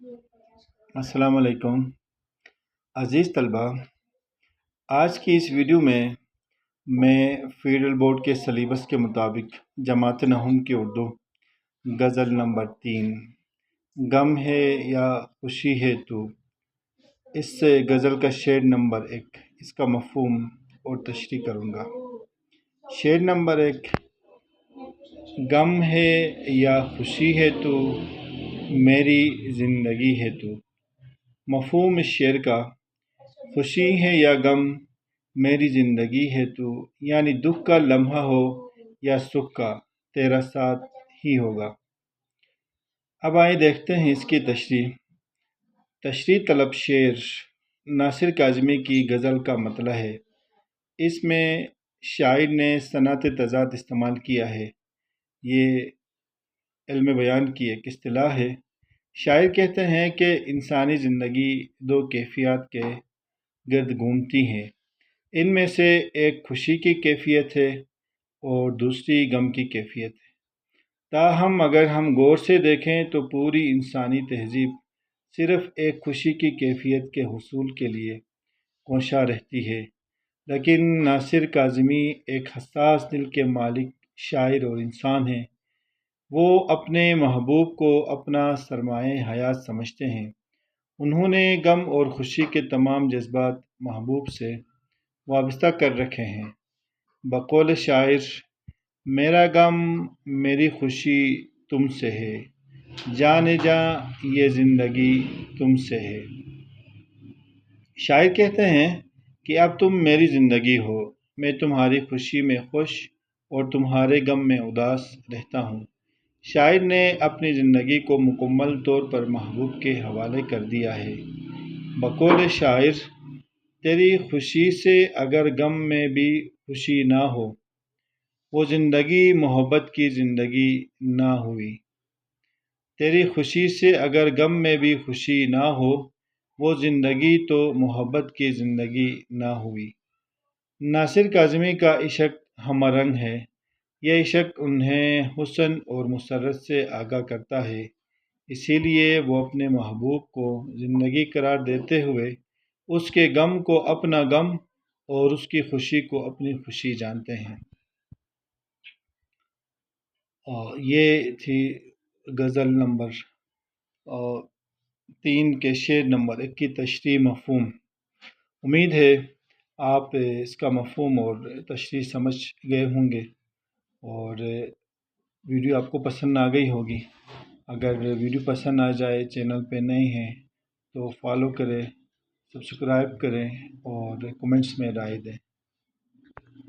अस्सलाम वालेकुम अज़ीज़ तलबा। आज की इस वीडियो में मैं फेडरल बोर्ड के सिलेबस के मुताबिक जमात नहूम की उर्दू गज़ल नंबर 3 गम है या खुशी है तू, इस गज़ल का शेर नंबर 1, इसका मफ़हूम और तशरीह करूँगा। शेर नंबर 1, गम है या खुशी है तू, मेरी ज़िंदगी है तू। मफ़हूम इस शेर का, खुशी है या गम, मेरी ज़िंदगी है तू, यानी दुख का लम्हा हो या सुख का, तेरा साथ ही होगा। अब आइए देखते हैं इसकी तशरीह तलब शेर नासिर काज़मी की गज़ल का मतला है। इसमें शायर ने सनअत तज़ाद इस्तेमाल किया है। ये इल्म बयान की एक इस्तिलाह है। शायर कहते हैं कि इंसानी ज़िंदगी दो कैफियत के गिर्द घूमती हैं। इनमें से एक खुशी की कैफियत है और दूसरी गम की कैफियत है। ताहम अगर हम गौर से देखें तो पूरी इंसानी तहज़ीब सिर्फ़ एक खुशी की कैफियत के हुसूल के लिए कोशा रहती है। लेकिन नासिर काज़मी एक हसास दिल के मालिक शायर और इंसान हैं। वो अपने महबूब को अपना सरमाए हयात समझते हैं। उन्होंने गम और खुशी के तमाम जज्बात महबूब से वाबस्ता कर रखे हैं। बकौल शायर, मेरा गम मेरी खुशी तुमसे है, जाने जा ये ज़िंदगी तुमसे है। शायर कहते हैं कि अब तुम मेरी ज़िंदगी हो, मैं तुम्हारी खुशी में खुश और तुम्हारे गम में उदास रहता हूँ। शायर ने अपनी ज़िंदगी को मुकम्मल तौर पर महबूब के हवाले कर दिया है। बकौल शायर, तेरी खुशी से अगर गम में भी खुशी ना हो, वो ज़िंदगी मोहब्बत की ज़िंदगी ना हुई। तेरी खुशी से अगर गम में भी खुशी ना हो, वो ज़िंदगी तो मोहब्बत की ज़िंदगी ना हुई। नासिर काज़मी का इश्क हमरंग है। यह इश्क उन्हें हुस्न और मुसर्रत से आगाह करता है। इसीलिए वो अपने महबूब को ज़िंदगी करार देते हुए उसके गम को अपना गम और उसकी खुशी को अपनी खुशी जानते हैं। और ये थी गज़ल नंबर 3 के शेर नंबर 1 की तशरीह मफ़हूम। उम्मीद है आप इसका मफ़हूम और तशरीह समझ गए होंगे और वीडियो आपको पसंद आ गई होगी। अगर वीडियो पसंद आ जाए, चैनल पे नए हैं तो फॉलो करें, सब्सक्राइब करें और कमेंट्स में राय दें।